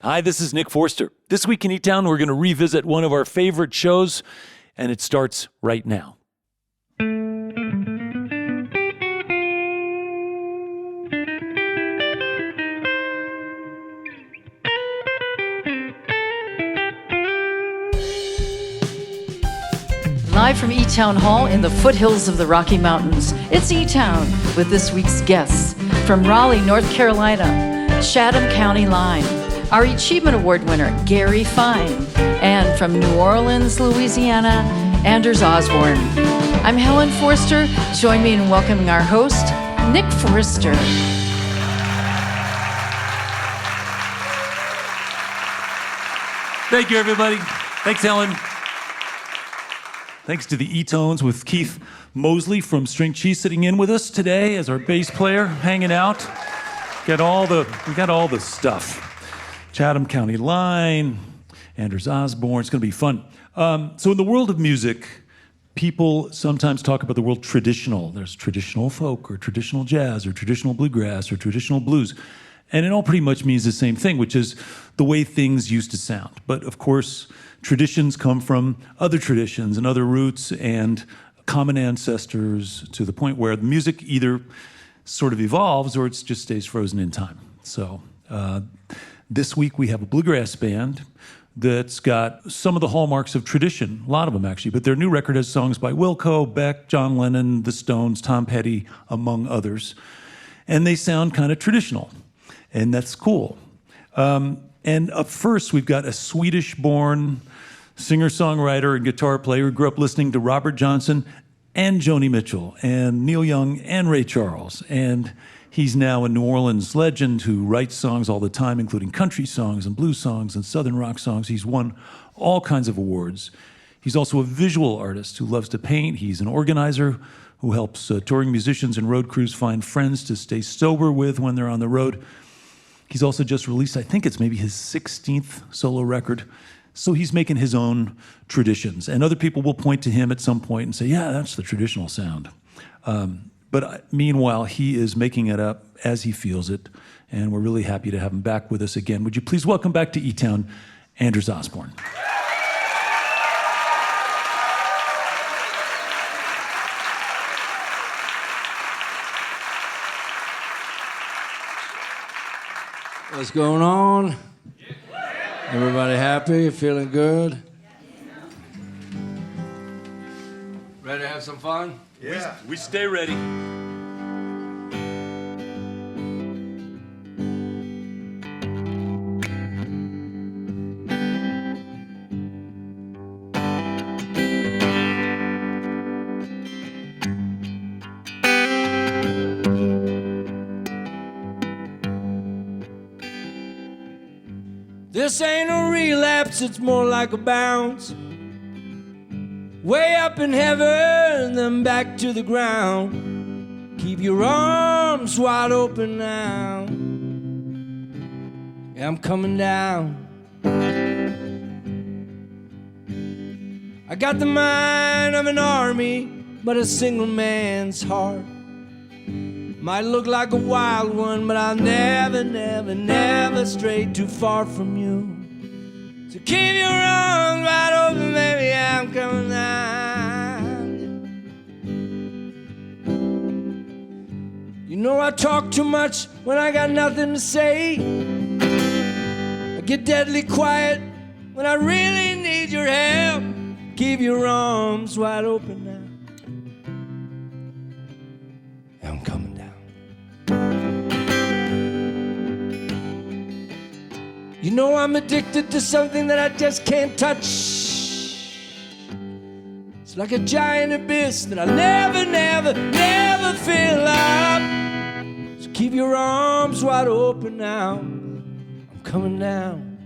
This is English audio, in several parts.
Hi, this is Nick Forster. This week in eTown, we're going to revisit one of our favorite shows, and it starts right now. Live from eTown Hall in the foothills of the Rocky Mountains, it's eTown with this week's guests from Raleigh, North Carolina, Chatham County Line, our Achievement Award winner, Gary Fine, and from New Orleans, Louisiana, Anders Osborne. I'm Helen Forster. Join me in welcoming our host, Nick Forster. Thank you, everybody. Thanks, Helen. Thanks to the E-Tones with Keith Mosley from String Cheese sitting in with us today as our bass player, hanging out. We got all the stuff. Chatham County Line, Anders Osborne. It's going to be fun. So in the world of music, people sometimes talk about the world traditional. There's traditional folk or traditional jazz or traditional bluegrass or traditional blues. And it all pretty much means the same thing, which is the way things used to sound. But of course, traditions come from other traditions and other roots and common ancestors to the point where the music either sort of evolves or it just stays frozen in time. So this week we have a bluegrass band that's got some of the hallmarks of tradition, a lot of them actually, but their new record has songs by Wilco, Beck, John Lennon, The Stones, Tom Petty, among others. And they sound kind of traditional, and that's cool. And up first, we've got a Swedish-born singer-songwriter and guitar player who grew up listening to Robert Johnson and Joni Mitchell and Neil Young and Ray Charles. And he's now a New Orleans legend who writes songs all the time, including country songs and blues songs and southern rock songs. He's won all kinds of awards. He's also a visual artist who loves to paint. He's an organizer who helps touring musicians and road crews find friends to stay sober with when they're on the road. He's also just released, I think it's maybe his 16th solo record. So he's making his own traditions. And other people will point to him at some point and say, yeah, that's the traditional sound. But meanwhile, he is making it up as he feels it. And we're really happy to have him back with us again. Would you please welcome back to eTown, Anders Osborne. What's going on? Everybody happy? Feeling good? Ready to have some fun? Yeah. We stay ready. This ain't a relapse, it's more like a bounce. Way up in heaven, then back to the ground. Keep your arms wide open now. Yeah, I'm coming down. I got the mind of an army, but a single man's heart. Might look like a wild one, but I'll never, never, never stray too far from you. So keep your arms wide open, baby, I'm coming down. You know I talk too much when I got nothing to say. I get deadly quiet when I really need your help. Keep your arms wide open now. I'm coming down. You know I'm addicted to something that I just can't touch. It's like a giant abyss that I'll never, never, never fill up. So keep your arms wide open now. I'm coming down.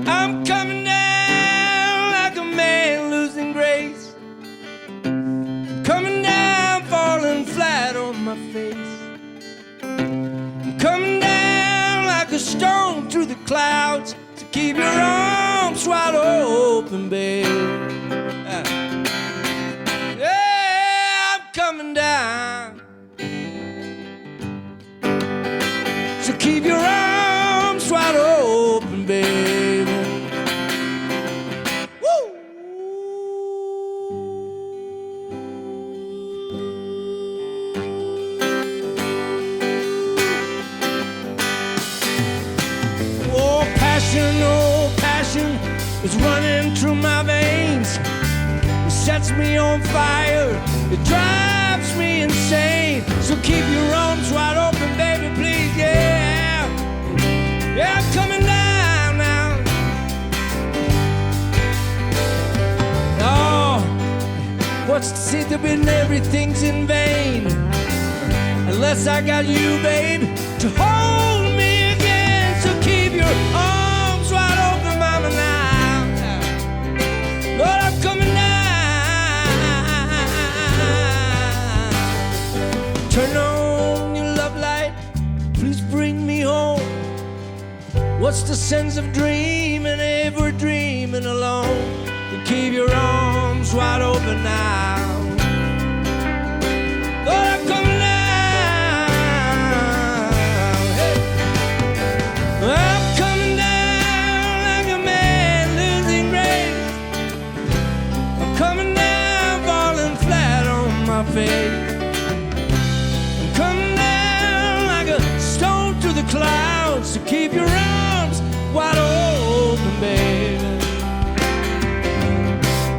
I'm coming down like a man losing grace. Coming down, falling flat on my face. I'm coming down like a stone through the clouds. So keep your arms wide open, babe. Yeah, I'm coming down. So keep your arms wide open, baby. Woo! Oh, passion is running through my veins. It sets me on fire. It drives me insane. So keep your arms wide open, baby, please, yeah. Yeah, I'm coming down now. Oh, what's to say that when everything's in vain? Unless I got you, babe, to hold me again. So keep your arms wide open, mama, now. Lord, I'm coming down. Turn on your love light, please bring me home. What's the sense of dreaming if we're dreaming alone? And keep your arms wide open now. Lord, I'm coming down. Hey. I'm coming down like a man losing grace. I'm coming down, falling flat on my face. Clouds to keep your arms wide open, baby.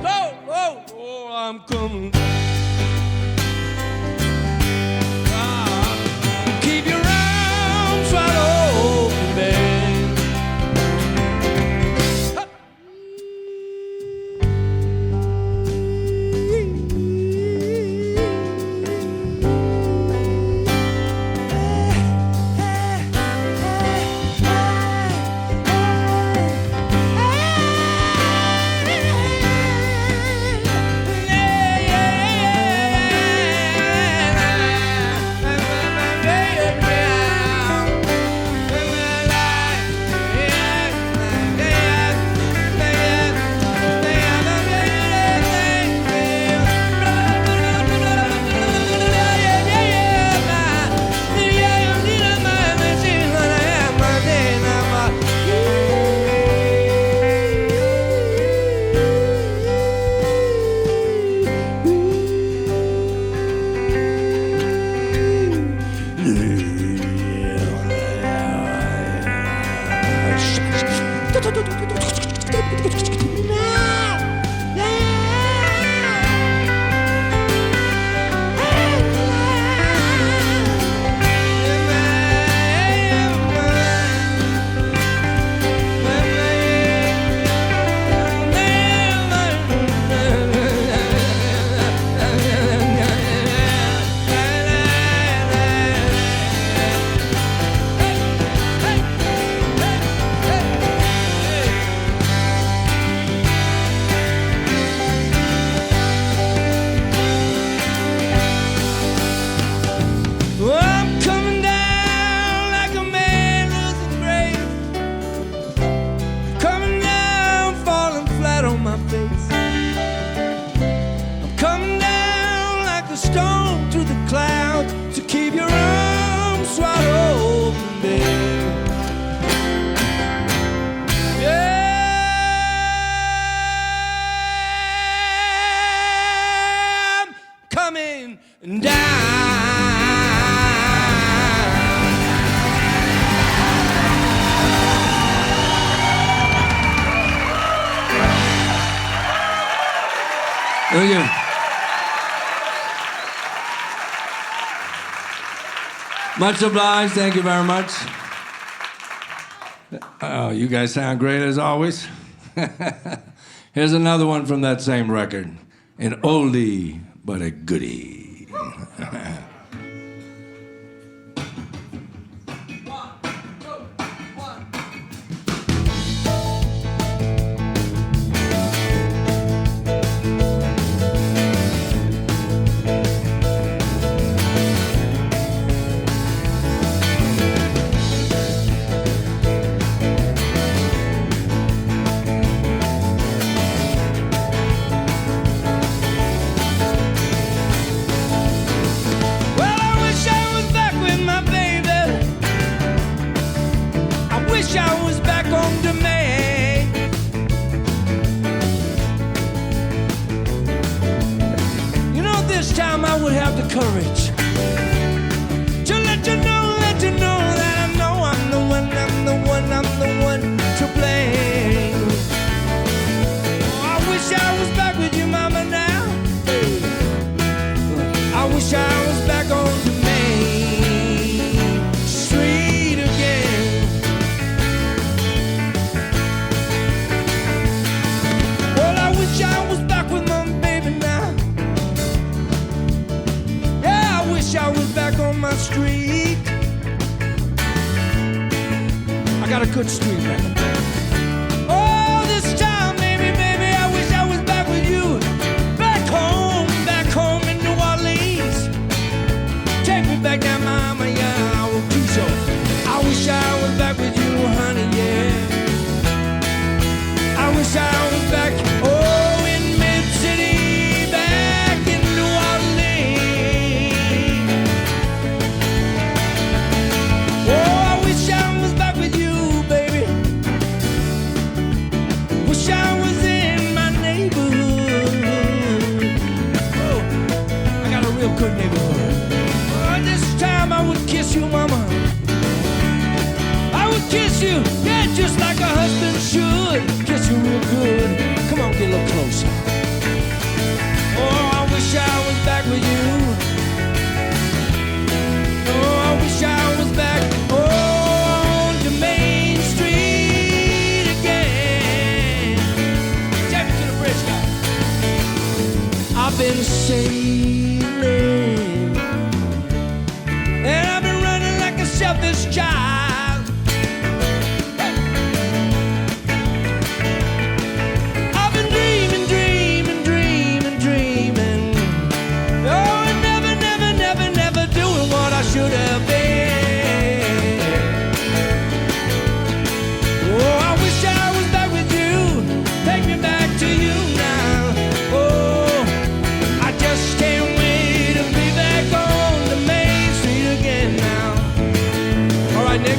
Oh, oh, oh, I'm coming. Keep your arms wide open, baby. Thank you. Much obliged. Thank you very much. Oh, you guys sound great as always. Here's another one from that same record. An oldie, but a goodie. wish I was back on demand. You know, this time I would have the courage to let you know that I know I'm the one, I'm the one, I'm the one to blame. Oh, I wish I was back with you, mama, now. I wish I was back on the main street again. Well, I wish I was back with my baby now. Yeah, I wish I was back on my street. I got a good street record. Oh, this time, baby, I wish I was back with you. Back home in New Orleans. Take me back now, mama, yeah, I will do so. I wish I was back with you, honey, yeah. I wish I was back, oh, in Mid-City, back in New Orleans. Oh, I wish I was back with you, baby. Wish I was in my neighborhood. Oh, I got a real good neighborhood. Oh, this time I would kiss you, mama. I would kiss you, yeah, just like a husband should. Kiss you real good. Come on, get a little closer. Oh, I wish I was back with you. Oh, I wish I was back on the main street again. Take me to the bridge, guys. I've been sailing, and I've been running like a selfish child. I've been dreaming, dreaming, dreaming, dreaming. Oh, and never, never, never, never doing what I should have been. Oh, I wish I was back with you. Take me back to you now. Oh, I just can't wait to be back on the main street again now. All right, Nick.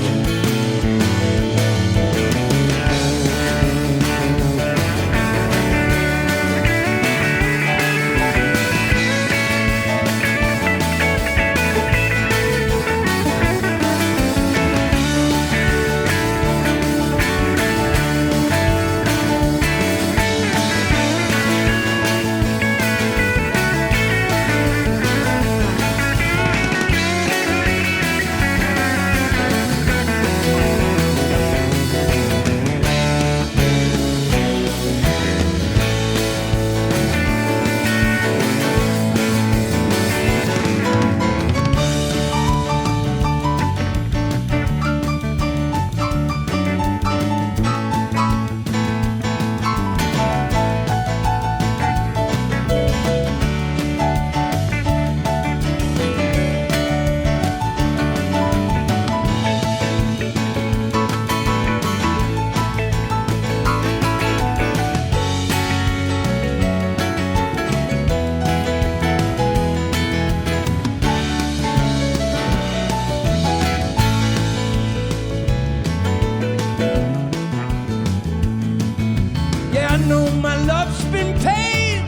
Yeah, I know my love's been paid.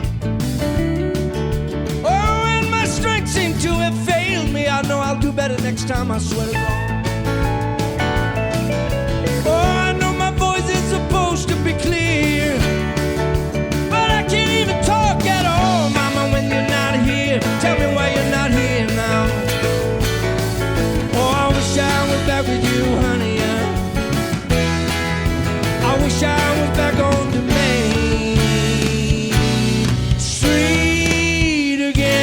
Oh, and my strength seemed to have failed me. I know I'll do better next time, I swear to God. Oh, I know my voice is supposed to be clear, but I can't even talk at all, mama, when you're not here. Tell me why you're not here now. Oh, I wish I was back with you, honey, yeah. I wish I was back on the main street again.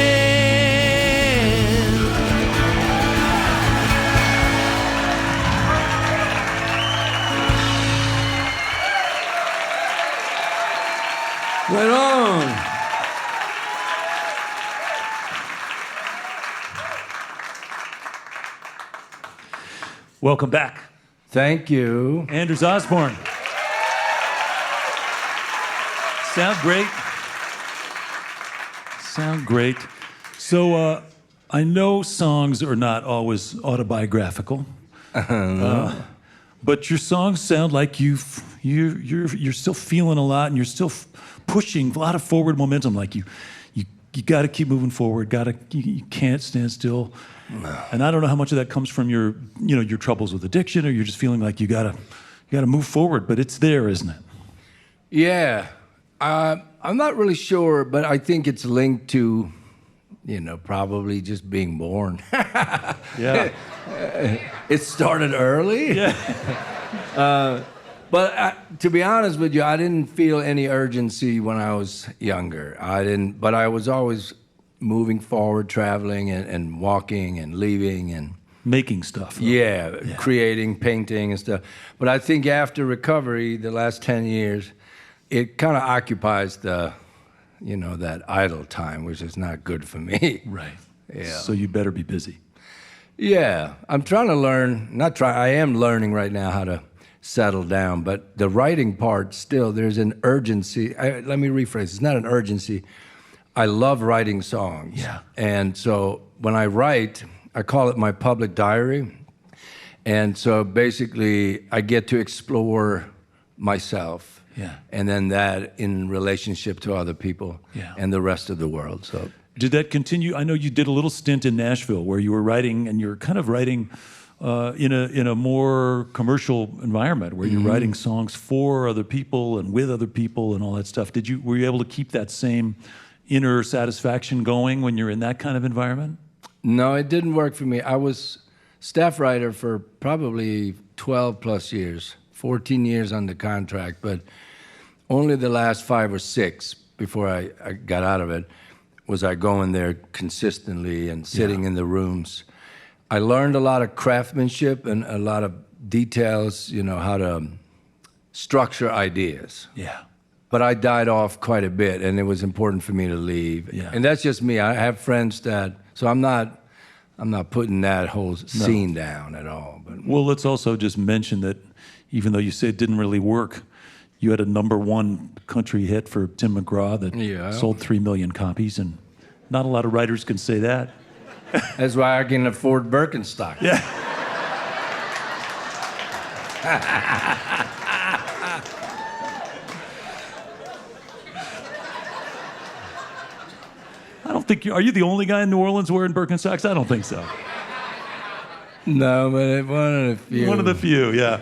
Right on. Welcome back. Thank you. Anders Osborne. Sound great. Sound great. So I know songs are not always autobiographical, But your songs sound like you're still feeling a lot, and you're still pushing a lot of forward momentum. Like you got to keep moving forward. You can't stand still. No. And I don't know how much of that comes from your troubles with addiction, or you're just feeling like you gotta move forward. But it's there, isn't it? Yeah, I'm not really sure, but I think it's linked to, probably just being born. Yeah. It started early. Yeah. But to be honest with you, I didn't feel any urgency when I was younger. But I was always moving forward, traveling and walking and leaving and making stuff. Yeah, creating, painting and stuff. But I think after recovery, the last 10 years, it kind of occupies that idle time, which is not good for me. Right. Yeah. So you better be busy. Yeah, I'm trying to learn. I am learning right now how to settle down. But the writing part, still, there's an urgency. Let me rephrase. It's not an urgency. I love writing songs. Yeah. And so when I write, I call it my public diary. And so basically, I get to explore myself. Yeah. And then that in relationship to other people and the rest of the world. So did that continue? I know you did a little stint in Nashville where you were writing, and you're kind of writing in a more commercial environment where you're writing songs for other people and with other people and all that stuff. Were you able to keep that same inner satisfaction going when you're in that kind of environment? No, it didn't work for me. I was staff writer for probably 12 plus years, 14 years under contract, but only the last 5 or 6 before I got out of it was I going there consistently and sitting in the rooms. I learned a lot of craftsmanship and a lot of details, how to structure ideas. Yeah. But I died off quite a bit, and it was important for me to leave. Yeah. And that's just me. I have friends so I'm not putting that whole scene down at all. But well, let's also just mention that even though you say it didn't really work, you had a #1 country hit for Tim McGraw that sold 3 million copies, and not a lot of writers can say that. That's why I can afford Birkenstock. Yeah. I don't think are you the only guy in New Orleans wearing Birkenstocks? I don't think so. No, but one of the few. One of the few, yeah.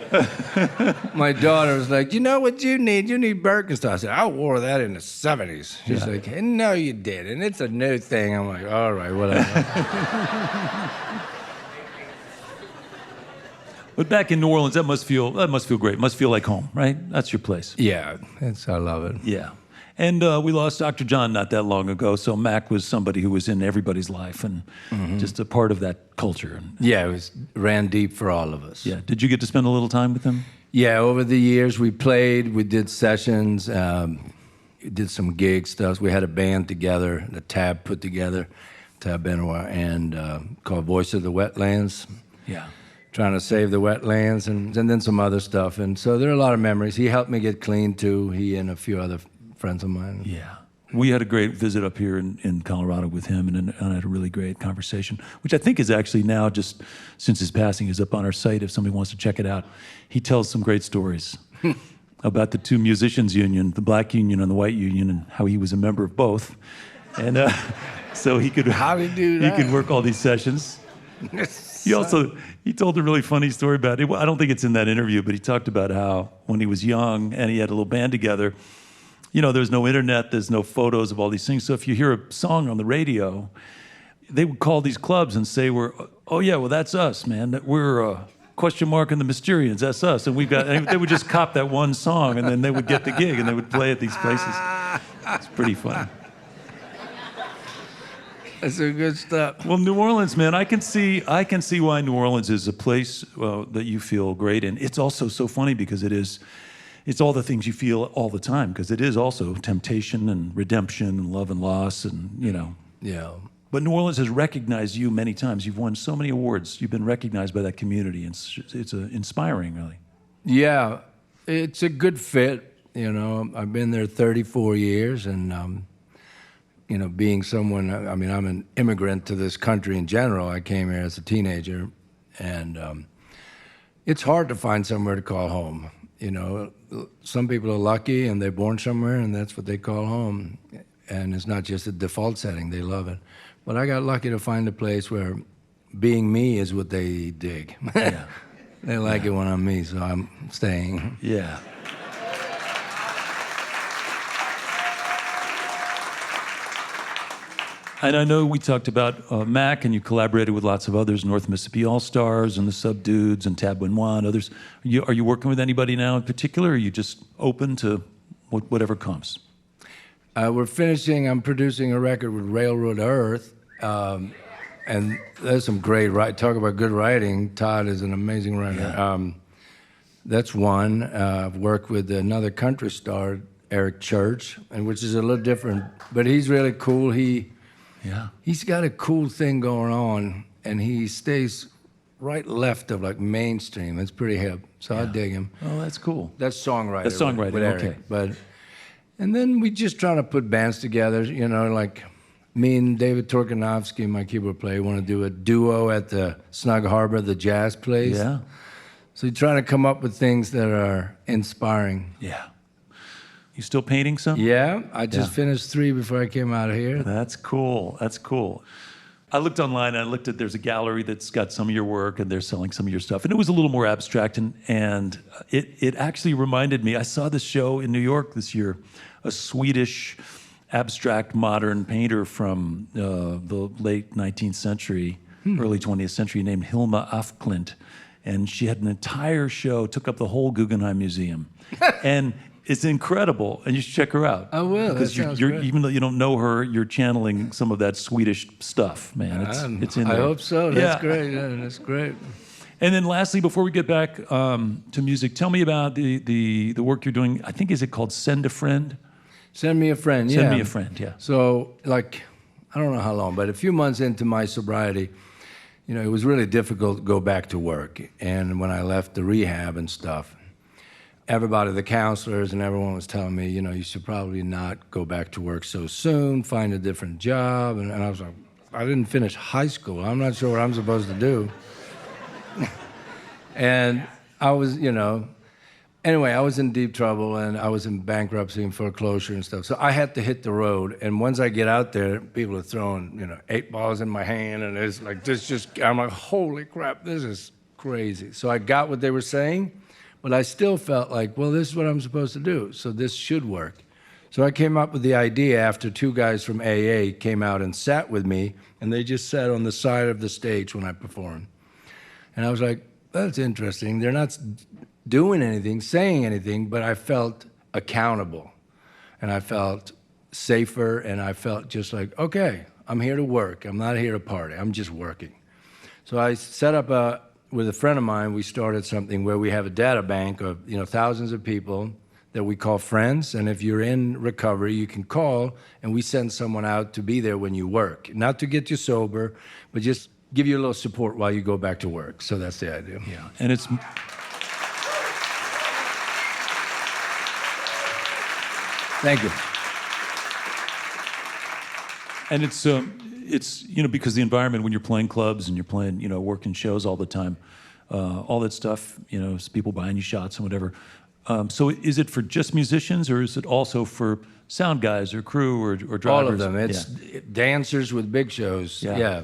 My daughter was like, you know what you need? You need Birkenstock. I said, I wore that in the 70s. She's like, hey, no, you didn't. It's a new thing. I'm like, all right, whatever. But back in New Orleans, that must feel great. It must feel like home, right? That's your place. Yeah, I love it. Yeah. And we lost Dr. John not that long ago, so Mac was somebody who was in everybody's life and just a part of that culture. Yeah, it ran deep for all of us. Yeah. Did you get to spend a little time with him? Yeah, over the years we played, we did sessions, did some gig stuff. We had a band together, the Tab put together, Tab Benoit, and called Voice of the Wetlands. Yeah. Trying to save the wetlands and then some other stuff. And so there are a lot of memories. He helped me get clean too, he and a few other friends of mine. Yeah. We had a great visit up here in Colorado with him, and I had a really great conversation, which I think is actually now, just since his passing, is up on our site if somebody wants to check it out. He tells some great stories about the two musicians union, the black union and the white union, and how he was a member of both. And so he could, how did he do that? He could work all these sessions. He told a really funny story about it. I don't think it's in that interview, but he talked about how when he was young and he had a little band together, there's no internet, there's no photos of all these things. So if you hear a song on the radio, they would call these clubs and say, oh yeah, well that's us, man. We're question mark and the Mysterians, that's us. And they would just cop that one song, and then they would get the gig and they would play at these places. It's pretty fun. That's some good stuff. Well, New Orleans, man, I can see why New Orleans is a place that you feel great in. It's also so funny because it's all the things you feel all the time, because it is also temptation and redemption and love and loss and, Yeah. But New Orleans has recognized you many times. You've won so many awards. You've been recognized by that community. It's inspiring, really. Yeah, it's a good fit. I've been there 34 years, and being someone, I'm an immigrant to this country in general. I came here as a teenager, and it's hard to find somewhere to call home. You know, some people are lucky and they're born somewhere and that's what they call home. And it's not just a default setting, they love it. But I got lucky to find a place where being me is what they dig. Yeah. They like it when I'm me, so I'm staying. Yeah. And I know we talked about Mac, and you collaborated with lots of others, North Mississippi All-Stars and the Subdudes and Pt.1, others. Are you working with anybody now in particular, or are you just open to whatever comes? I'm producing a record with Railroad Earth, and there's some great writing. Talk about good writing. Todd is an amazing writer. Yeah. That's one. I've worked with another country star, Eric Church, and which is a little different, but he's really cool. He's got a cool thing going on, and he stays right left of like mainstream. It's pretty hip, so I dig him. Oh, that's cool. That's songwriting. That's songwriting, with Eric. okay. And then we just trying to put bands together, you know, like me and David Torkanovsky, my keyboard player, want to do a duo at the Snug Harbor, the jazz place. Yeah. So you're trying to come up with things that are inspiring. Yeah. You still painting some? Yeah, I just finished 3 before I came out of here. That's cool. That's cool. I looked online and I looked at, there's a gallery that's got some of your work and they're selling some of your stuff. And it was a little more abstract and it actually reminded me, I saw this show in New York this year, a Swedish abstract modern painter from the late 19th century, early 20th century named Hilma af Klint. And she had an entire show, took up the whole Guggenheim Museum. And it's incredible, and you should check her out. I will. Because even though you don't know her, you're channeling some of that Swedish stuff, man. It's in there. I hope so. That's great. Yeah, that's great. And then lastly, before we get back to music, tell me about the work you're doing. I think, is it called Send a Friend? Send Me a Friend, yeah. Send Me a Friend, yeah. So, like, I don't know how long, but a few months into my sobriety, you know, it was really difficult to go back to work. And when I left the rehab and stuff, everybody, the counselors and everyone was telling me, you know, you should probably not go back to work so soon, find a different job. And I was like, I didn't finish high school. I'm not sure what I'm supposed to do. And I was, you know, anyway, I was in deep trouble and I was in bankruptcy and foreclosure and stuff. So I had to hit the road. And once I get out there, people are throwing, you know, 8 balls in my hand. And it's like, I'm like, holy crap, this is crazy. So I got what they were saying. But I still felt like, well, this is what I'm supposed to do, so this should work. So I came up with the idea after 2 guys from AA came out and sat with me, and they just sat on the side of the stage when I performed. And I was like, that's interesting. They're not doing anything, saying anything, but I felt accountable. And I felt safer, and I felt just like, okay, I'm here to work. I'm not here to party. I'm just working. So I set up with a friend of mine, we started something where we have a data bank of, you know, thousands of people that we call friends. And if you're in recovery, you can call and we send someone out to be there when you work. Not to get you sober, but just give you a little support while you go back to work. So that's the idea. Yeah, and it's... Thank you. And it's, you know, because the environment when you're playing clubs and you're playing, you know, working shows all the time, all that stuff, you know, people buying you shots and whatever. So is it for just musicians or is it also for sound guys or crew or drivers? All of them. It's dancers with big shows. Yeah.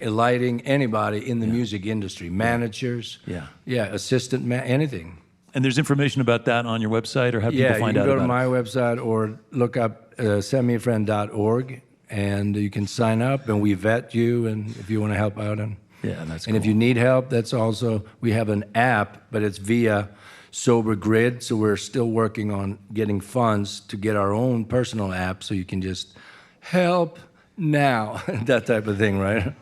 Lighting, anybody in the music industry, managers. Yeah, assistant, anything. And there's information about that on your website, or how do people find out about it? Yeah, you can go to my website or look up sendmeafriend.org. And you can sign up, and we vet you, and if you want to help out. And that's cool. If you need help, that's also, we have an app, but it's via Sober Grid, so we're still working on getting funds to get our own personal app, so you can just help now, that type of thing, right?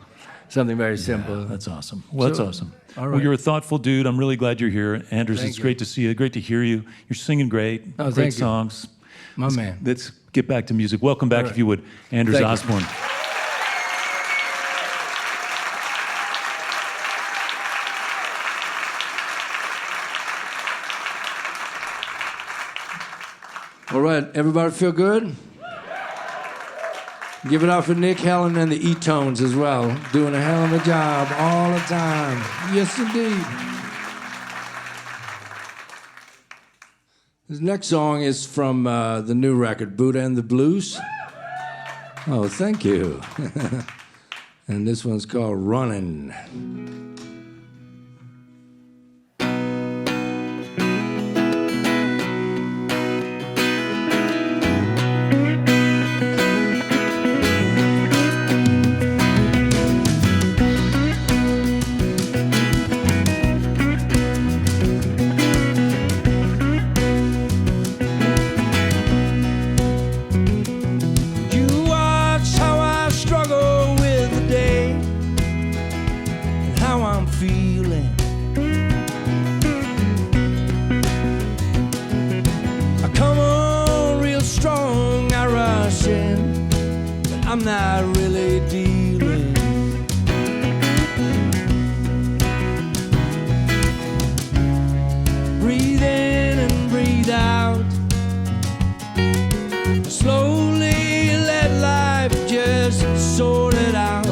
Something very simple. That's awesome. Well, that's awesome. All right. Well, you're a thoughtful dude. I'm really glad you're here. Anders, it's great to see you. Great to hear you. You're singing great. Great songs. My man. Let's get back to music. Welcome back, if you would, Anders Osborne. All right, everybody feel good? Give it up for Nick, Helen, and the eTones as well. Doing a hell of a job all the time. Yes, indeed. This next song is from the new record, Buddha and the Blues. Oh, thank you. And this one's called Running. I'm not really dealing. Breathe in and breathe out. Slowly let life just sort it out.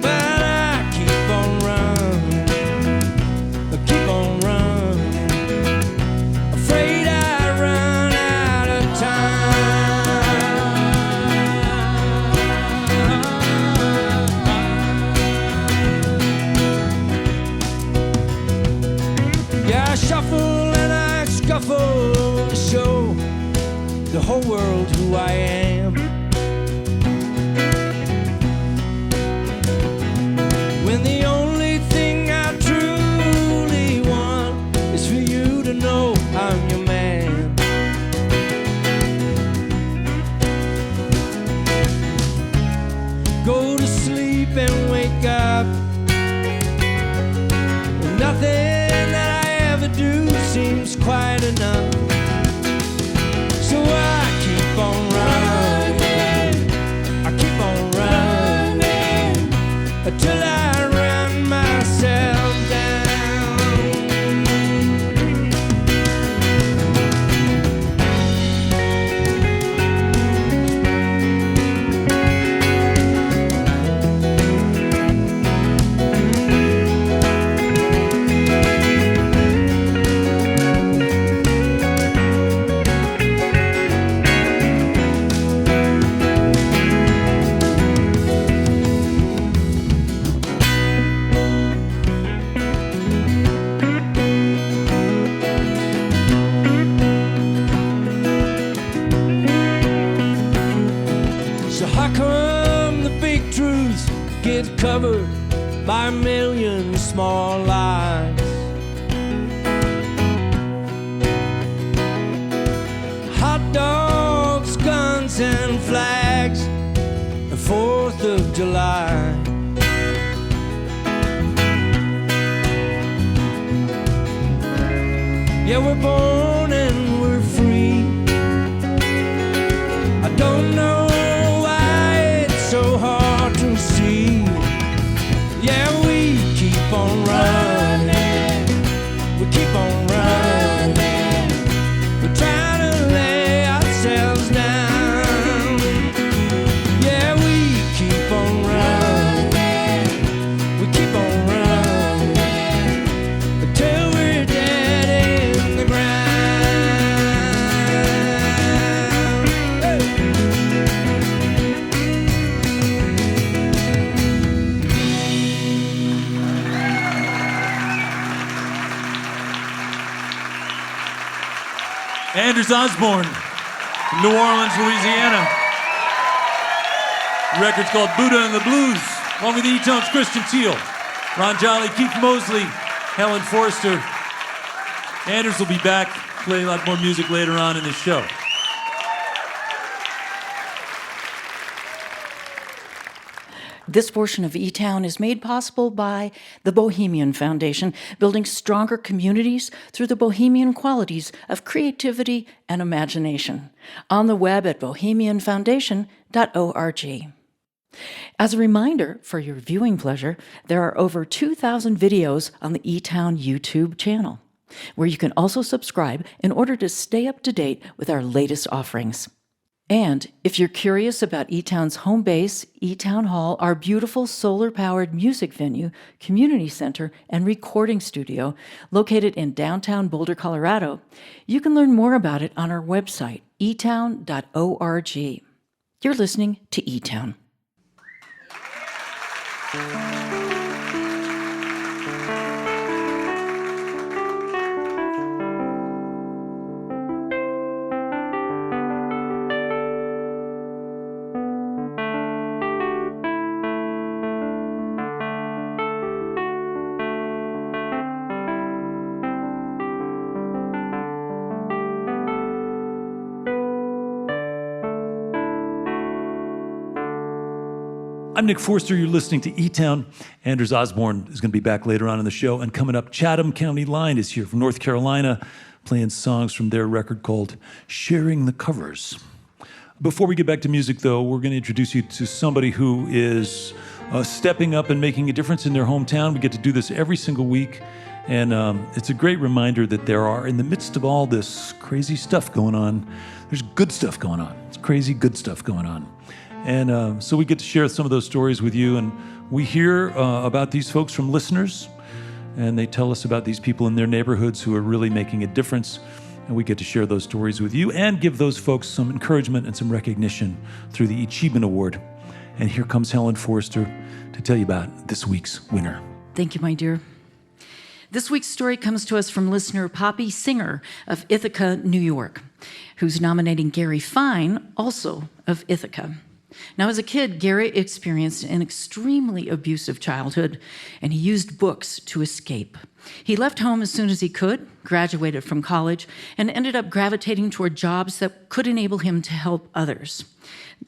But I keep on running. I keep on running. Afraid I run out of time. I shuffle and I scuffle to show the whole world who I am. When the only thing I truly want is for you to know I'm your man. Go to sleep and wake up. Nothing do seems quite enough. So I keep on running. I keep on running until I run myself down. Covered by a million small lies. Hot dogs, guns and flags, the 4th of July. Yeah, we're born and we're free. I don't know why it's so hard to see. Yeah, we keep on running. We keep on running. We're trying to lay ourselves down. Yeah, we keep on running. We keep on running until we're dead in the ground. Hey. Anders Osborne from New Orleans, Louisiana. The record's called Buddha and the Blues, along with eTown's Christian Teal, Ron Jolly, Keith Mosley, Helen Forster. Anders will be back, play a lot more music later on in the show. This portion of eTown is made possible by the Bohemian Foundation, building stronger communities through the bohemian qualities of creativity and imagination. On the web at bohemianfoundation.org. As a reminder, for your viewing pleasure, there are over 2,000 videos on the eTown YouTube channel, where you can also subscribe in order to stay up to date with our latest offerings. And if you're curious about eTown's home base, eTown Hall, our beautiful solar-powered music venue, community center, and recording studio located in downtown Boulder, Colorado, you can learn more about it on our website, eTown.org. You're listening to eTown. I'm Nick Forster. You're listening to eTown. Anders Osborne is going to be back later on in the show. And coming up, Chatham County Line is here from North Carolina, playing songs from their record called Sharing the Covers. Before we get back to music, though, we're going to introduce you to somebody who is stepping up and making a difference in their hometown. We get to do this every single week. And it's a great reminder that there are, in the midst of all this crazy stuff going on, there's good stuff going on. It's crazy good stuff going on. And so we get to share some of those stories with you, and we hear about these folks from listeners, and they tell us about these people in their neighborhoods who are really making a difference, and we get to share those stories with you and give those folks some encouragement and some recognition through the Achievement Award. And here comes Helen Forster to tell you about this week's winner. Thank you, my dear. This week's story comes to us from listener Poppy Singer of Ithaca, New York, who's nominating Gary Fine, also of Ithaca. Now, as a kid, Gary experienced an extremely abusive childhood, and he used books to escape. He left home as soon as he could, graduated from college, and ended up gravitating toward jobs that could enable him to help others.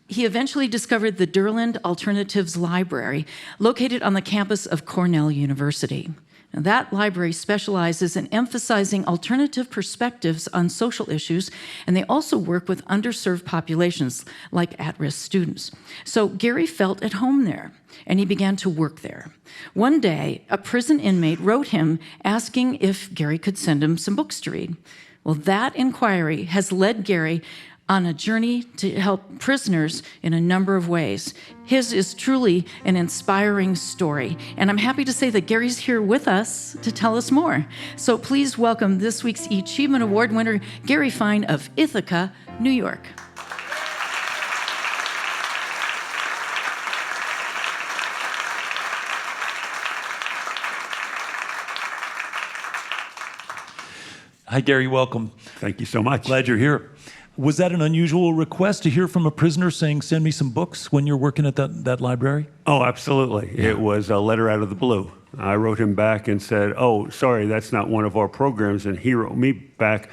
He eventually discovered the Durland Alternatives Library, located on the campus of Cornell University. Now, that library specializes in emphasizing alternative perspectives on social issues, and they also work with underserved populations like at-risk students. So Gary felt at home there, and he began to work there. One day, a prison inmate wrote him asking if Gary could send him some books to read. Well, that inquiry has led Gary on a journey to help prisoners in a number of ways. His is truly an inspiring story, and I'm happy to say that Gary's here with us to tell us more. So please welcome this week's Achievement Award winner, Gary Fine of Ithaca, New York. Hi, Gary. Welcome. Thank you so much. Glad you're here. Was that an unusual request to hear from a prisoner saying, send me some books when you're working at that library? Oh, absolutely. Yeah. It was a letter out of the blue. I wrote him back and said, oh, sorry, that's not one of our programs. And he wrote me back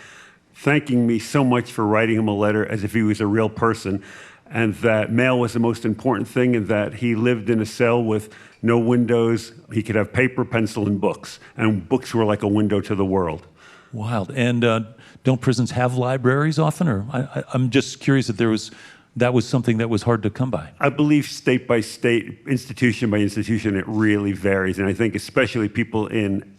thanking me so much for writing him a letter as if he was a real person, and that mail was the most important thing, and that he lived in a cell with no windows. He could have paper, pencil, and books. And books were like a window to the world. Wild. And don't prisons have libraries often? Or I'm just curious if that was something that was hard to come by. I believe state by state, institution by institution, it really varies. And I think especially people in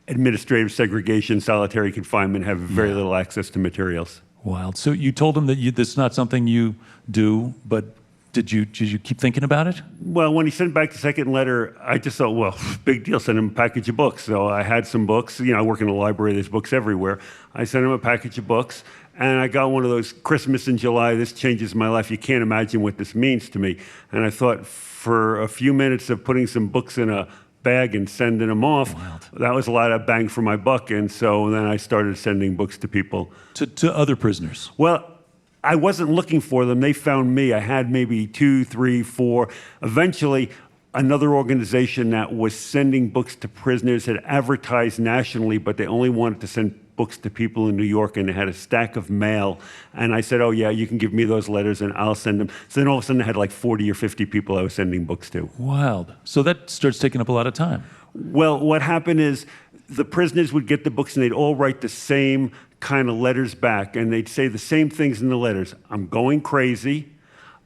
administrative segregation, solitary confinement have very little access to materials. Wild. So you told him that this is not something you do, but did you keep thinking about it? Well, when he sent back the second letter, I just thought, well, big deal, send him a package of books. So I had some books. I work in a library, there's books everywhere. I sent him a package of books, and I got one of those Christmas in July, this changes my life. You can't imagine what this means to me. And I thought for a few minutes of putting some books in a bag and sending them off, that was a lot of bang for my buck. And so then I started sending books to people. To other prisoners? Well, I wasn't looking for them. They found me. I had maybe 2, 3, 4. Eventually, another organization that was sending books to prisoners had advertised nationally, but they only wanted to send books to people in New York, and they had a stack of mail. And I said, oh, yeah, you can give me those letters, and I'll send them. So then all of a sudden, I had like 40 or 50 people I was sending books to. Wild. So that starts taking up a lot of time. Well, what happened is the prisoners would get the books, and they'd all write the same kind of letters back, and they'd say the same things in the letters. I'm going crazy.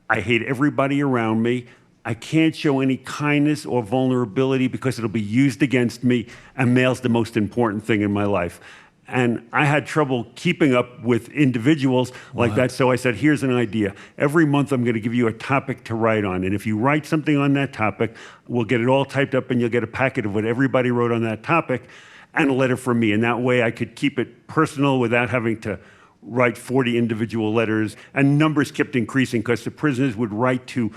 I hate everybody around me. I can't show any kindness or vulnerability because it'll be used against me, and mail's the most important thing in my life. And I had trouble keeping up with individuals like that. So I said, here's an idea. Every month I'm going to give you a topic to write on. And if you write something on that topic, we'll get it all typed up and you'll get a packet of what everybody wrote on that topic and a letter from me. And that way I could keep it personal without having to write 40 individual letters. And numbers kept increasing because the prisoners would write to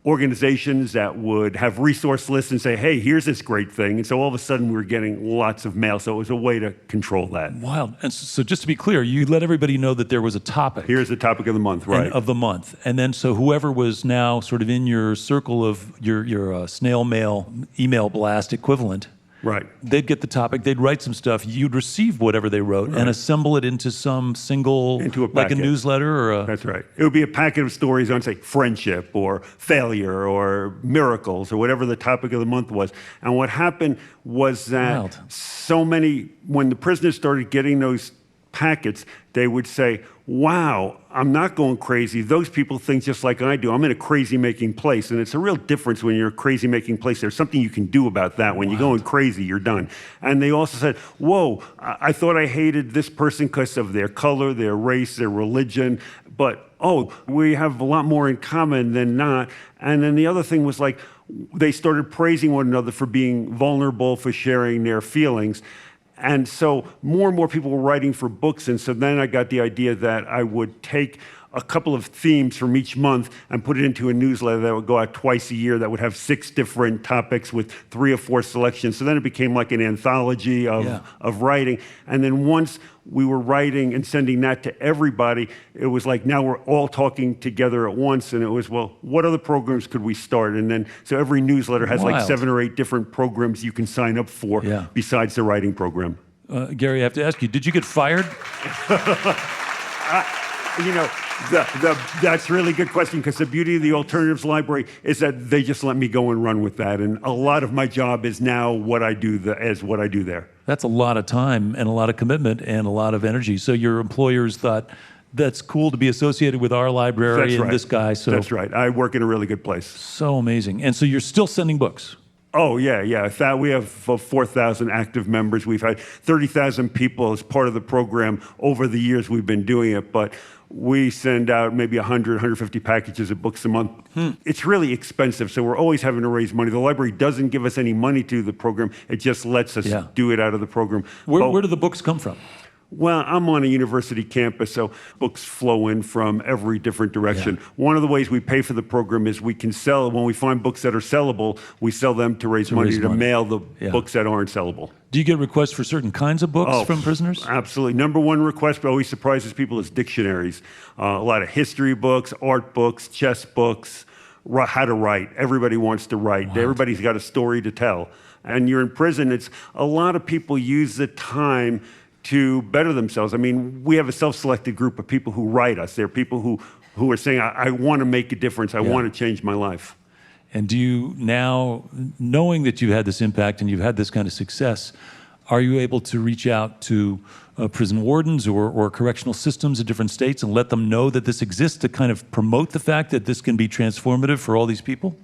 organizations that would have resource lists and say, hey, here's this great thing. And so all of a sudden we were getting lots of mail. So it was a way to control that. Wild. And so just to be clear, you let everybody know that there was a topic. Here's the topic of the month, right? Of the month. And then so whoever was now sort of in your circle of your snail mail, email blast equivalent, right, they'd get the topic, they'd write some stuff, you'd receive whatever they wrote and assemble it into some single, into a like a newsletter or a... That's right. It would be a packet of stories on, say, friendship or failure or miracles or whatever the topic of the month was. And what happened was that so many, when the prisoners started getting those packets, they would say, wow, I'm not going crazy. Those people think just like I do. I'm in a crazy-making place. And it's a real difference when you're a crazy-making place. There's something you can do about that. When you're going crazy, you're done. And they also said, whoa, I thought I hated this person because of their color, their race, their religion. But, oh, we have a lot more in common than not. And then the other thing was like, they started praising one another for being vulnerable, for sharing their feelings. And so more and more people were writing for books. And so then I got the idea that I would take a couple of themes from each month and put it into a newsletter that would go out twice a year that would have 6 different topics with 3 or 4 selections. So then it became like an anthology of writing. And then once we were writing and sending that to everybody, it was like now we're all talking together at once. And it was, well, what other programs could we start? And then, so every newsletter has like 7 or 8 different programs you can sign up for besides the writing program. Gary, I have to ask you, did you get fired? You know, that's a really good question, because the beauty of the Alternatives Library is that they just let me go and run with that. And a lot of my job is now what I do there. That's a lot of time and a lot of commitment and a lot of energy. So your employers thought, that's cool to be associated with our library and this guy. So that's right. I work in a really good place. So amazing. And so you're still sending books? Oh, yeah. We have 4,000 active members. We've had 30,000 people as part of the program over the years we've been doing it. But we send out maybe 100, 150 packages of books a month. It's really expensive, so we're always having to raise money. The library doesn't give us any money to the program. It just lets us do it out of the program. Where do the books come from? Well, I'm on a university campus, so books flow in from every different direction. One of the ways we pay for the program is we can sell, when we find books that are sellable, we sell them to raise money to mail the books that aren't sellable. Do you get requests for certain kinds of books from prisoners? Absolutely. Number one request, but always surprises people, is dictionaries. A lot of history books, art books, chess books, how to write. Everybody wants to write. Everybody's got a story to tell. And you're in prison, it's a lot of people use the time to better themselves. I mean, we have a self-selected group of people who write us. They're people who are saying, I want to make a difference. I want to change my life. And do you now, knowing that you had this impact and you've had this kind of success, are you able to reach out to prison wardens or correctional systems in different states and let them know that this exists to kind of promote the fact that this can be transformative for all these people?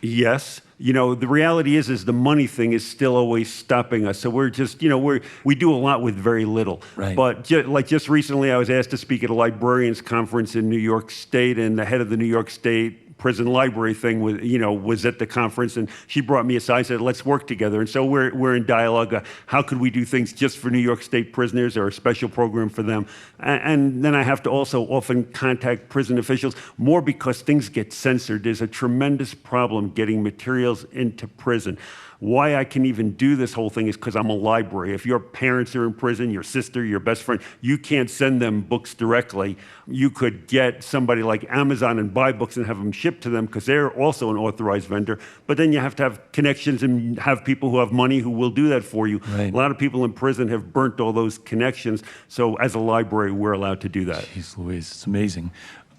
Yes. You know, the reality is the money thing is still always stopping us. So we're just, we do a lot with very little. Right. But just recently I was asked to speak at a librarians conference in New York State, and the head of the New York State prison library thing was at the conference, and she brought me aside and said, let's work together. And so we're in dialogue. How could we do things just for New York State prisoners, or a special program for them? And then I have to also often contact prison officials, more because things get censored. There's a tremendous problem getting materials into prison. Why I can even do this whole thing is because I'm a library. If your parents are in prison, your sister, your best friend, you can't send them books directly. You could get somebody like Amazon and buy books and have them shipped to them, because they're also an authorized vendor. But then you have to have connections and have people who have money who will do that for you. Right. A lot of people in prison have burnt all those connections. So as a library, we're allowed to do that. Jeez Louise, it's amazing.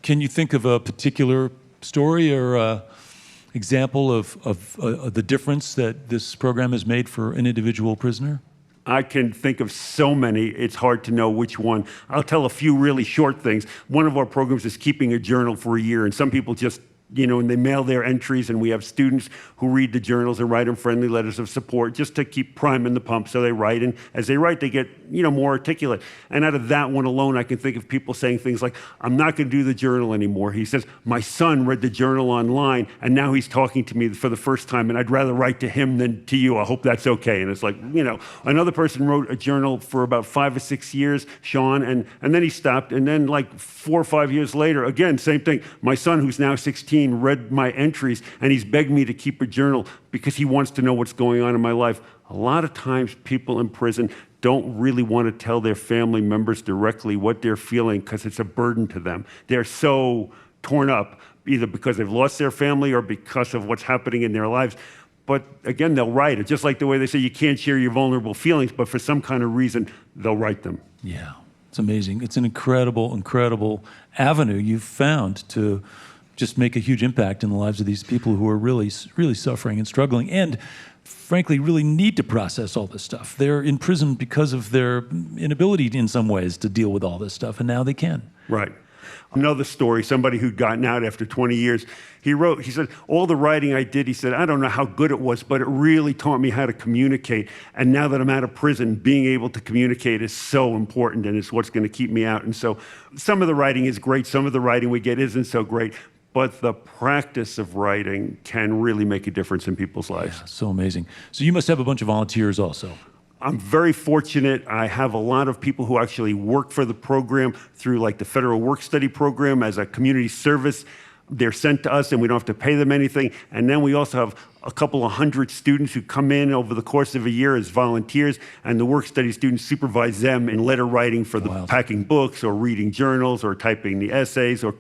Can you think of a particular story or example of the difference that this program has made for an individual prisoner? I can think of so many, it's hard to know which one. I'll tell a few really short things. One of our programs is keeping a journal for a year, and some people just and they mail their entries, and we have students who read the journals and write them friendly letters of support just to keep priming the pump. So they write, and as they write, they get, more articulate. And out of that one alone, I can think of people saying things like, I'm not going to do the journal anymore. He says, my son read the journal online, and now he's talking to me for the first time, and I'd rather write to him than to you. I hope that's okay. And it's like, another person wrote a journal for about 5 or 6 years, Sean, and then he stopped, and then like 4 or 5 years later, again, same thing. My son, who's now 16, read my entries, and he's begged me to keep a journal because he wants to know what's going on in my life. A lot of times people in prison don't really want to tell their family members directly what they're feeling because it's a burden to them. They're so torn up, either because they've lost their family or because of what's happening in their lives. But again, they'll write it, just like the way they say you can't share your vulnerable feelings, but for some kind of reason, they'll write them. Yeah, it's amazing. It's an incredible, incredible avenue you've found to just make a huge impact in the lives of these people who are really, really suffering and struggling, and frankly, really need to process all this stuff. They're in prison because of their inability in some ways to deal with all this stuff, and now they can. Right. Another story, somebody who'd gotten out after 20 years, he said, all the writing I did, he said, I don't know how good it was, but it really taught me how to communicate. And now that I'm out of prison, being able to communicate is so important, and it's what's going to keep me out. And so some of the writing is great, some of the writing we get isn't so great, but the practice of writing can really make a difference in people's lives. Yeah, so amazing. So you must have a bunch of volunteers also. I'm very fortunate. I have a lot of people who actually work for the program through like the Federal Work Study Program as a community service. They're sent to us and we don't have to pay them anything. And then we also have a couple of hundred students who come in over the course of a year as volunteers, and the work study students supervise them in letter writing for the packing books or reading journals or typing the essays. Or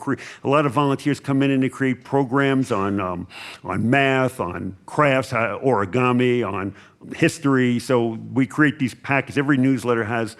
a lot of volunteers come in and they create programs on math, on crafts, origami, on history. So we create these packets. Every newsletter has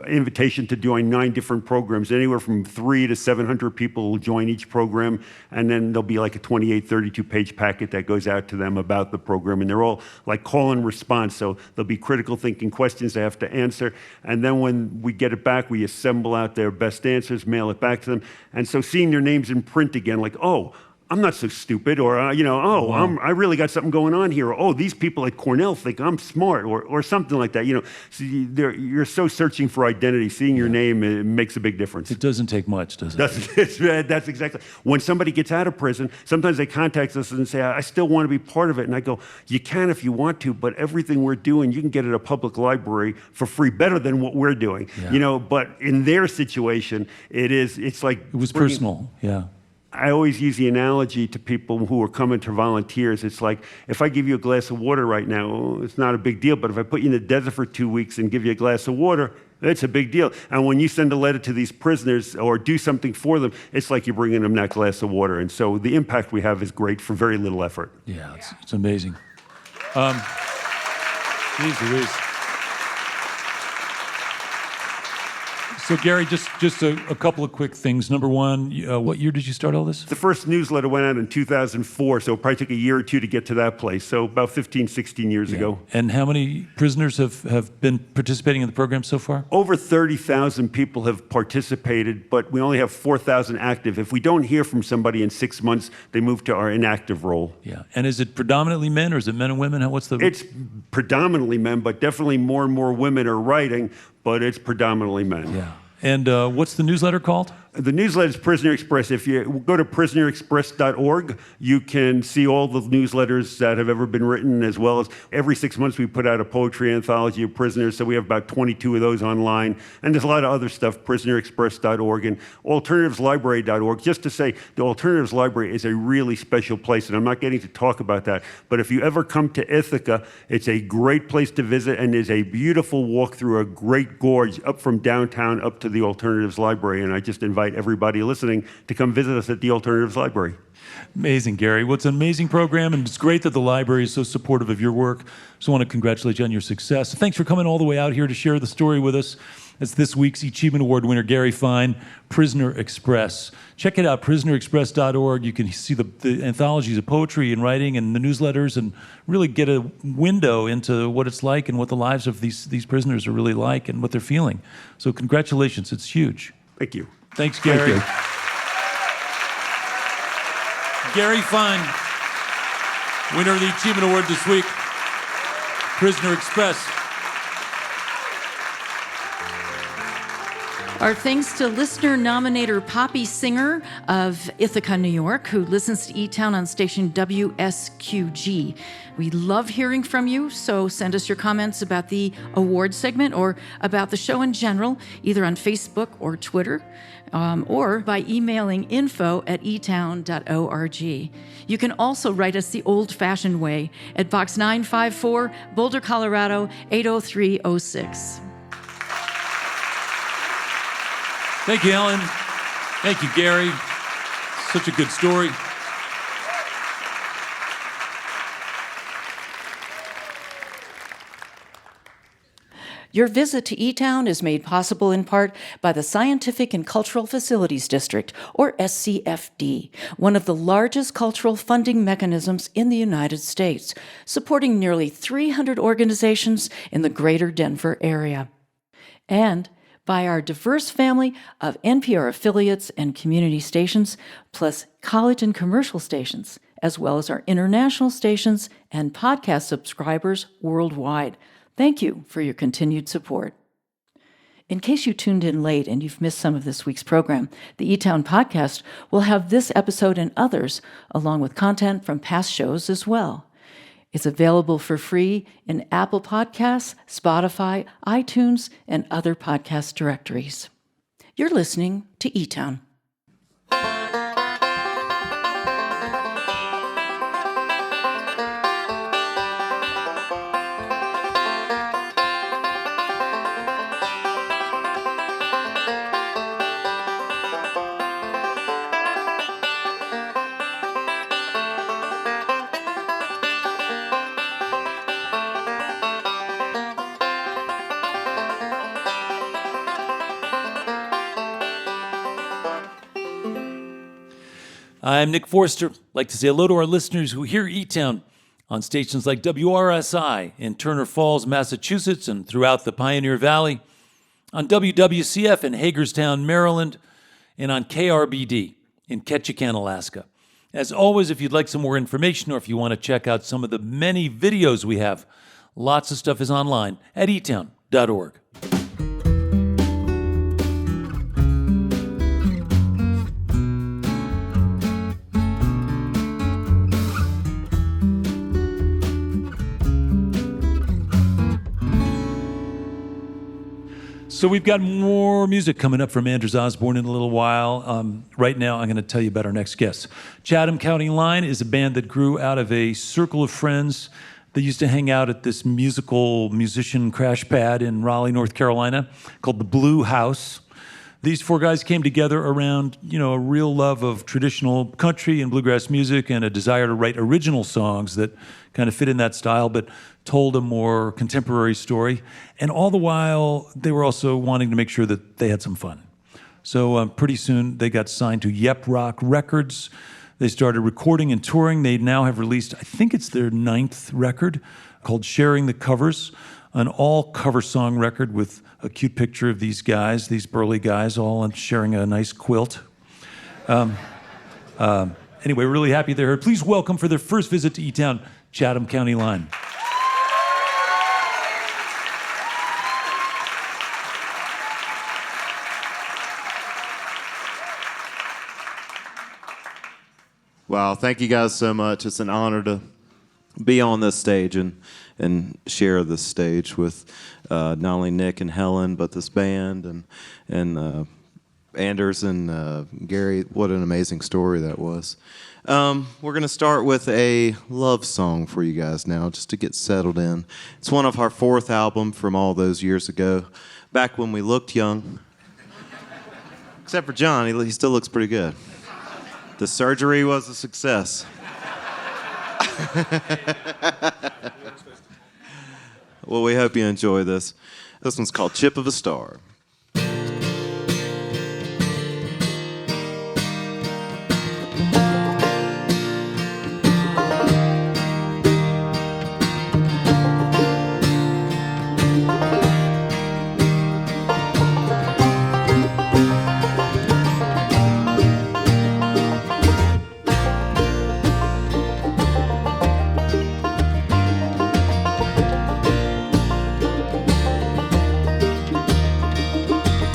invitation to join 9 different programs. Anywhere from 300 to 700 people will join each program, and then there'll be like a 28, 32-page packet that goes out to them about the program, and they're all like call and response. So there'll be critical thinking questions they have to answer, and then when we get it back, we assemble out their best answers, mail it back to them. And so seeing their names in print again, like, oh, I'm not so stupid, or, I really got something going on here, or, oh, these people at Cornell think I'm smart, or something like that. So you're so searching for identity. Seeing your name, it makes a big difference. It doesn't take much, does it? That's exactly. When somebody gets out of prison, sometimes they contact us and say, I still want to be part of it. And I go, you can if you want to, but everything we're doing, you can get at a public library for free, better than what we're doing. Yeah. But in their situation, it's like... It was personal, yeah. I always use the analogy to people who are coming to volunteers. It's like, if I give you a glass of water right now, it's not a big deal. But if I put you in the desert for 2 weeks and give you a glass of water, it's a big deal. And when you send a letter to these prisoners or do something for them, it's like you're bringing them that glass of water. And so the impact we have is great for very little effort. Yeah, it's amazing. Geez Louise. So Gary, just a couple of quick things. Number one, what year did you start all this? The first newsletter went out in 2004, so it probably took a year or two to get to that place. So about 15, 16 years ago. And how many prisoners have been participating in the program so far? Over 30,000 people have participated, but we only have 4,000 active. If we don't hear from somebody in 6 months, they move to our inactive role. Yeah. And is it predominantly men, or is it men and women? It's predominantly men, but definitely more and more women are writing, but it's predominantly men. Yeah. And what's the newsletter called? The newsletter is Prisoner Express. If you go to prisonerexpress.org, you can see all the newsletters that have ever been written, as well as every 6 months we put out a poetry anthology of prisoners. So we have about 22 of those online. And there's a lot of other stuff, prisonerexpress.org and alternativeslibrary.org. Just to say, the Alternatives Library is a really special place, and I'm not getting to talk about that. But if you ever come to Ithaca, it's a great place to visit, and there's a beautiful walk through a great gorge up from downtown up to the Alternatives Library. And I just invite everybody listening to come visit us at the Alternatives Library. Amazing, Gary. Well, it's an amazing program, and it's great that the library is so supportive of your work. So I want to congratulate you on your success. Thanks for coming all the way out here to share the story with us. It's this week's Achievement Award winner, Gary Fine, Prisoner Express. Check it out, prisonerexpress.org. You can see the anthologies of poetry and writing and the newsletters, and really get a window into what it's like and what the lives of these prisoners are really like and what they're feeling. So congratulations. It's huge. Thank you. Thanks, Gary. Thank you. Gary Fine, winner of the Achievement Award this week, Prisoner Express. Our thanks to listener nominator Poppy Singer of Ithaca, New York, who listens to eTown on station WSQG. We love hearing from you, so send us your comments about the award segment or about the show in general, either on Facebook or Twitter, or by emailing info@etown.org. You can also write us the old-fashioned way at Box 954, Boulder, Colorado, 80306. Thank you, Ellen. Thank you, Gary. Such a good story. Your visit to eTown is made possible in part by the Scientific and Cultural Facilities District, or SCFD, one of the largest cultural funding mechanisms in the United States, supporting nearly 300 organizations in the greater Denver area. And by our diverse family of NPR affiliates and community stations, plus college and commercial stations, as well as our international stations and podcast subscribers worldwide. Thank you for your continued support. In case you tuned in late and you've missed some of this week's program, the eTown podcast will have this episode and others, along with content from past shows as well. It's available for free in Apple Podcasts, Spotify, iTunes, and other podcast directories. You're listening to eTown. I'm Nick Forster. I'd like to say hello to our listeners who hear eTown on stations like WRSI in Turner Falls, Massachusetts, and throughout the Pioneer Valley, on WWCF in Hagerstown, Maryland, and on KRBD in Ketchikan, Alaska. As always, if you'd like some more information or if you want to check out some of the many videos we have, lots of stuff is online at eTown.org. So we've got more music coming up from Anders Osborne in a little while. Right now, I'm going to tell you about our next guest. Chatham County Line is a band that grew out of a circle of friends that used to hang out at this musician crash pad in Raleigh, North Carolina, called the Blue House. These four guys came together around, a real love of traditional country and bluegrass music and a desire to write original songs that kind of fit in that style, but told a more contemporary story. And all the while, they were also wanting to make sure that they had some fun. So pretty soon, they got signed to Yep Rock Records. They started recording and touring. They now have released, I think it's their 9th record, called Sharing the Covers, an all-cover song record with a cute picture of these guys, these burly guys, all sharing a nice quilt. Anyway, we're really happy they're here. Please welcome for their first visit to eTown, Chatham County Line. Wow, thank you guys so much. It's an honor to be on this stage and share this stage with not only Nick and Helen, but this band and Anders and Gary. What an amazing story that was. We're going to start with a love song for you guys now, just to get settled in. It's one of our 4th album from all those years ago, back when we looked young. Except for John, he still looks pretty good. The surgery was a success. Well, we hope you enjoy this. This one's called Chip of a Star.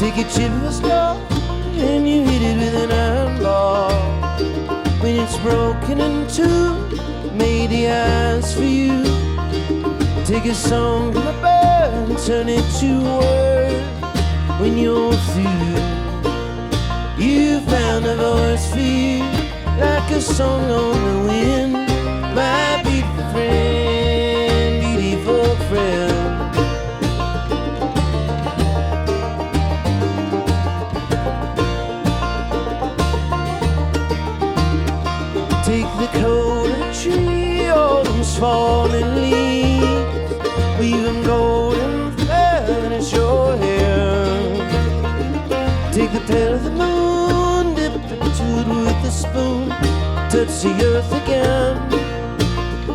Take a chip of straw and you hit it with an iron bar. When it's broken in two, made the eyes for you. Take a song from a bird and turn it to a word. When you're through, you found a voice for you, like a song on the wind. My beautiful friend, beautiful friend. Take the cold of a tree, autumn's falling leaves, weave them golden vanish your hair. Take the tail of the moon, dip into it with a spoon, touch the earth again,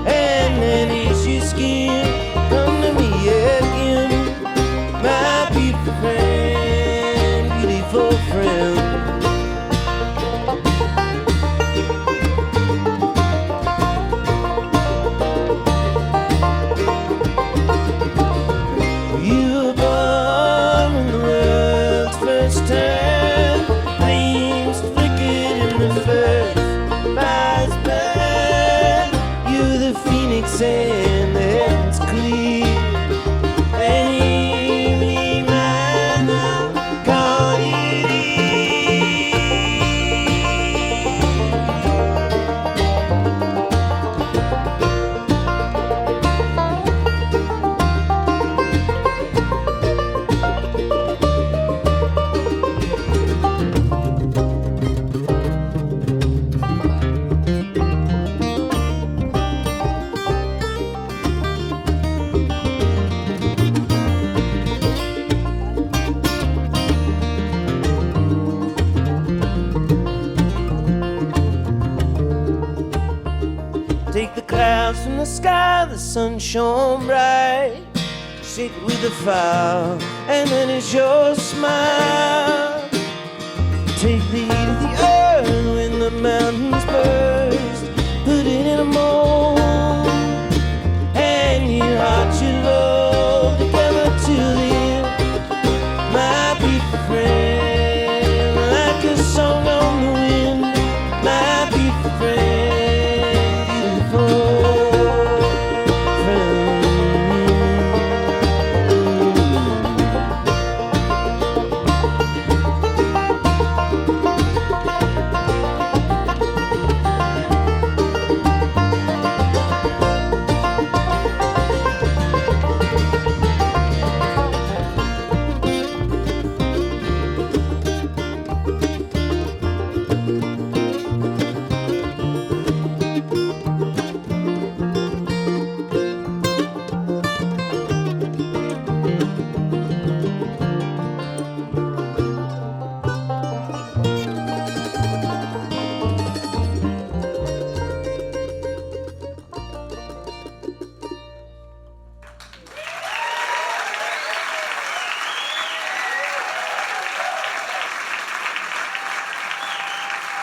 and then ease your skin. Come to me again, my beautiful friend, beautiful friend. And the heaven's clear, and evening light caught it Take the clouds from the sky, the sun shone bright. Shake it with the fire, and then it's your smile. Take the heat of the earth when the mountains burst, put it in a mold, and you heart your love together till the end. My beautiful friend, like a song on the wind. My beautiful friend.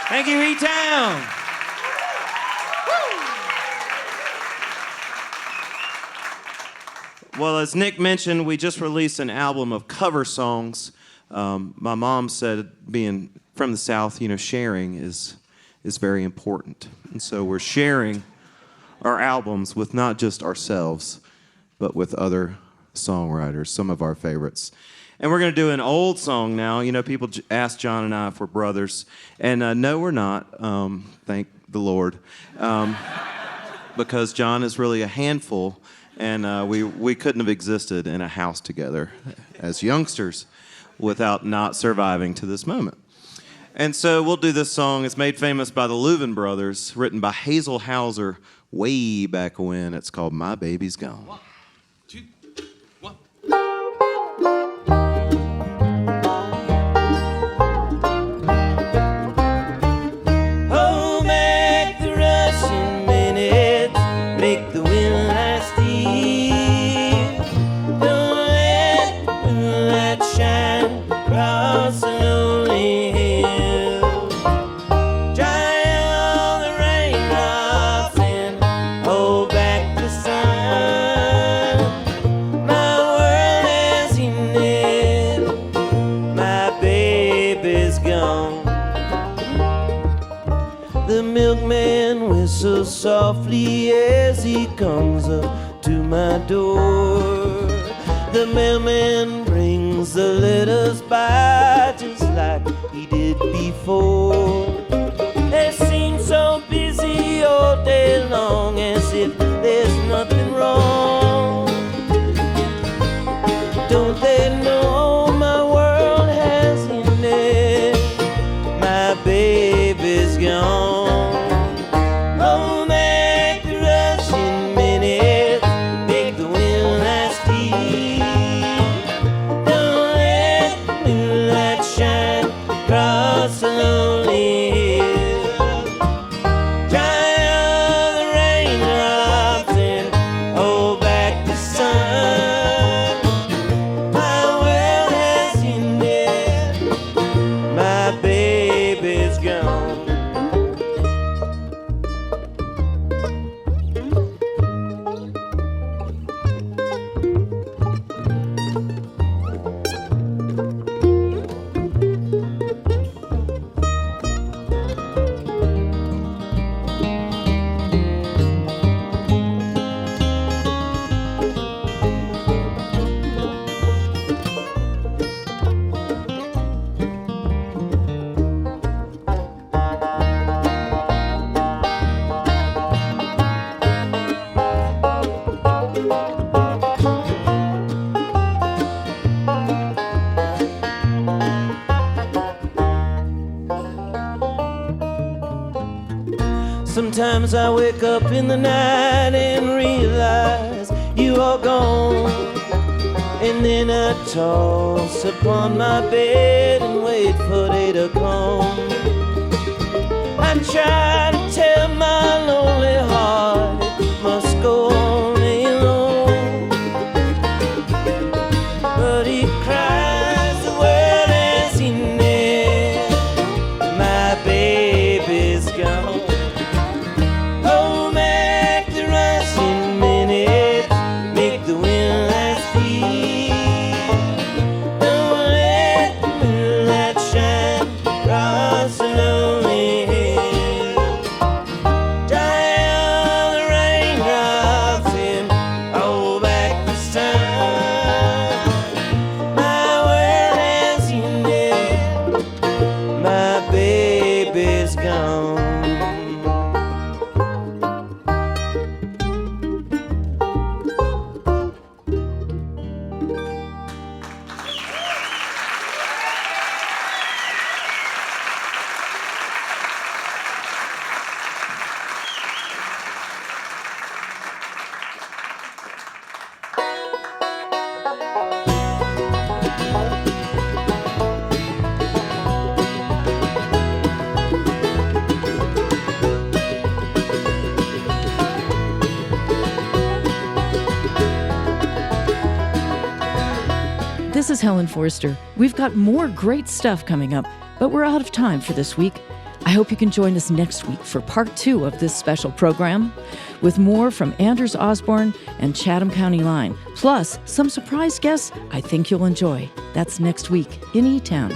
Thank you, eTown. Well, as Nick mentioned, we just released an album of cover songs. My mom said, being from the South, sharing is very important. And so we're sharing our albums with not just ourselves, but with other songwriters, some of our favorites. And we're going to do an old song now. People ask John and I if we're brothers. And no, we're not, thank the Lord. Because John is really a handful, and we couldn't have existed in a house together as youngsters without not surviving to this moment. And so we'll do this song. It's made famous by the Louvin brothers, written by Hazel Hauser way back when. It's called My Baby's Gone. 1, 2, 1. Hold back the rushing minutes, make the wind last still. Don't let the moonlight shine across the lonely hill. Dry all the raindrops and hold back the sun. My world has ended, my milkman whistles softly as he comes up to my door. The mailman brings the letters by just like he did before. They seem so busy all day long as if there's nothing wrong. Don't they know my world has ended? My baby's gone. Oh, make the rushing minutes, make the wind last deep. Don't let the moonlight shine across the lonely hill. Dry all the raindrops and hold back the sun. My world has ended, my baby's gone. Sometimes I wake up in the night and realize you are gone. And then I toss upon my bed and wait for day to come. I try to tell my lonely heart it must go on alone, but he cries the world has ended, my baby's gone. Oh, make the rushing minutes, make the wind last deep. Don't let the moonlight shine across the lonely hill. Dry all the raindrops and hold back the sun. My world has ended, my baby's gone. This is Helen Forster. We've got more great stuff coming up, but we're out of time for this week. I hope you can join us next week for part 2 of this special program, with more from Anders Osborne and Chatham County Line, plus some surprise guests I think you'll enjoy. That's next week in eTown.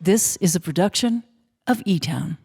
This is a production of eTown.